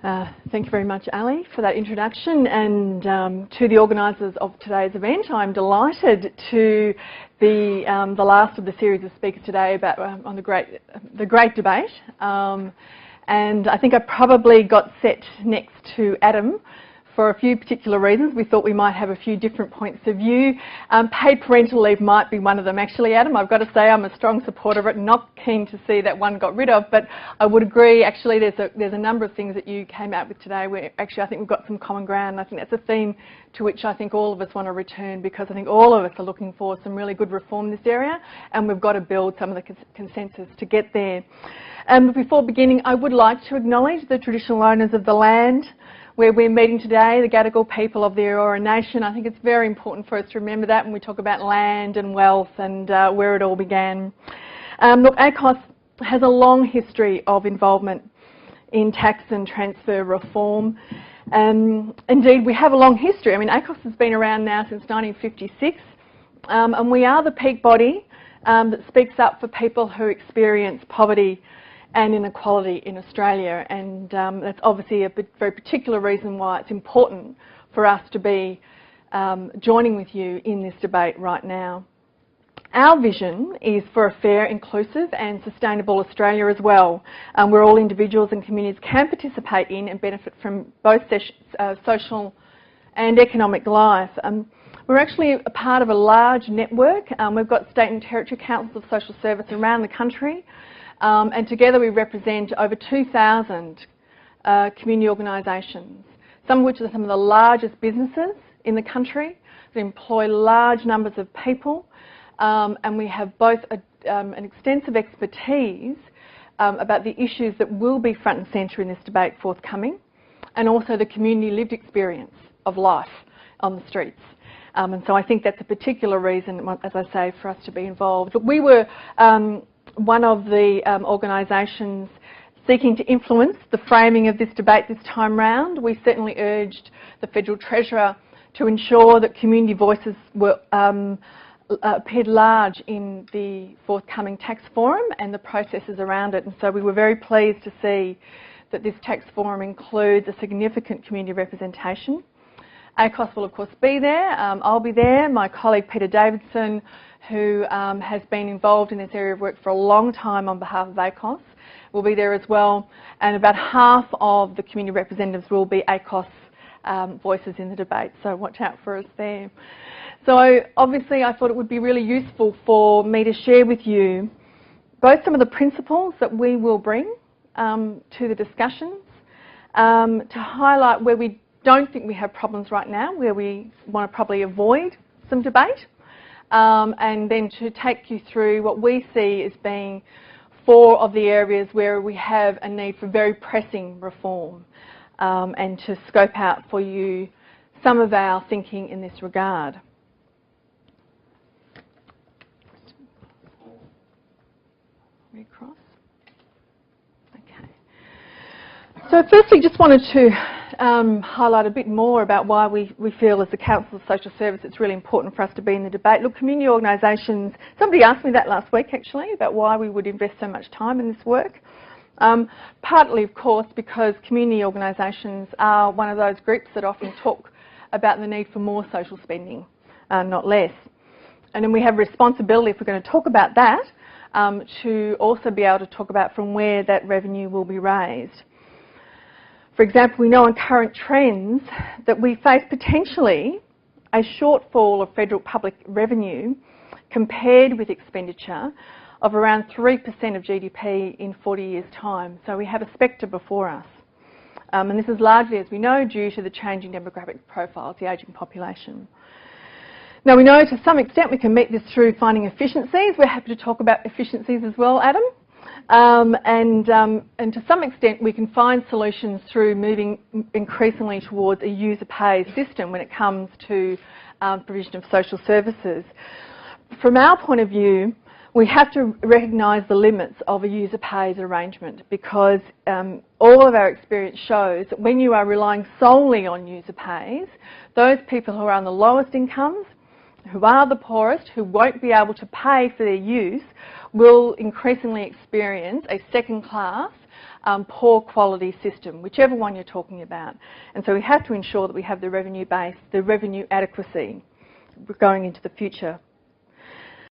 Thank you very much, Ali, for that introduction, and to the organisers of today's event. I'm delighted to be the last of the series of speakers today about on the great debate. And I think I probably got set next to Adam for a few particular reasons. We thought we might have a few different points of view. Paid parental leave might be one of them. Actually, Adam, I've got to say I'm a strong supporter of it. Not keen to see that one got rid of, but I would agree. Actually, there's a number of things that you came out with today where actually I think we've got some common ground. I think that's a theme to which I think all of us want to return, because I think all of us are looking for some really good reform in this area, and we've got to build some of the consensus to get there. Before beginning, I would like to acknowledge the traditional owners of the land where we're meeting today, the Gadigal people of the Eora Nation. I think it's very important for us to remember that when we talk about land and wealth and where it all began. Look, ACOSS has a long history of involvement in tax and transfer reform. Indeed, we have a long history. I mean, ACOSS has been around now since 1956, and we are the peak body that speaks up for people who experience poverty and inequality in Australia, and that's obviously a very particular reason why it's important for us to be joining with you in this debate right now. Our vision is for a fair, inclusive and sustainable Australia as well, where all individuals and communities can participate in and benefit from both social and economic life. We're actually a part of a large network. We've got state and territory councils of social service around the country. And together we represent over 2,000 community organisations, some of which are some of the largest businesses in the country that employ large numbers of people, and we have both an extensive expertise about the issues that will be front and centre in this debate forthcoming, and also the community lived experience of life on the streets. And so I think that's a particular reason, as I say, for us to be involved. But we were one of the organisations seeking to influence the framing of this debate this time round. We certainly urged the Federal Treasurer to ensure that community voices were appeared large in the forthcoming tax forum and the processes around it. And so we were very pleased to see that this tax forum includes a significant community representation. ACOSS will of course be there. I'll be there. My colleague Peter Davidson, who has been involved in this area of work for a long time on behalf of ACOSS, will be there as well. And about half of the community representatives will be ACOSS voices in the debate, so watch out for us there. So obviously I thought it would be really useful for me to share with you both some of the principles that we will bring to the discussions, to highlight where we don't think we have problems right now, where we want to probably avoid some debate, and then to take you through what we see as being 4 of the areas where we have a need for very pressing reform, and to scope out for you some of our thinking in this regard. Recross. Okay. So firstly, just wanted to highlight a bit more about why we feel as the Council of Social Service it's really important for us to be in the debate. Look, community organisations, somebody asked me that last week actually, about why we would invest so much time in this work. Partly, of course, because community organisations are one of those groups that often talk about the need for more social spending, not less. And then we have responsibility, if we're going to talk about that, to also be able to talk about from where that revenue will be raised. For example, we know on current trends that we face potentially a shortfall of federal public revenue compared with expenditure of around 3% of GDP in 40 years' time. So we have a spectre before us. And this is largely, as we know, due to the changing demographic profiles, the ageing population. Now we know to some extent we can meet this through finding efficiencies. We're happy to talk about efficiencies as well, Adam. And to some extent we can find solutions through moving increasingly towards a user-pays system when it comes to provision of social services. From our point of view, we have to recognise the limits of a user-pays arrangement, because all of our experience shows that when you are relying solely on user-pays, those people who are on the lowest incomes, who are the poorest, who won't be able to pay for their use, will increasingly experience a second class poor quality system, whichever one you're talking about. And so we have to ensure that we have the revenue base, the revenue adequacy going into the future.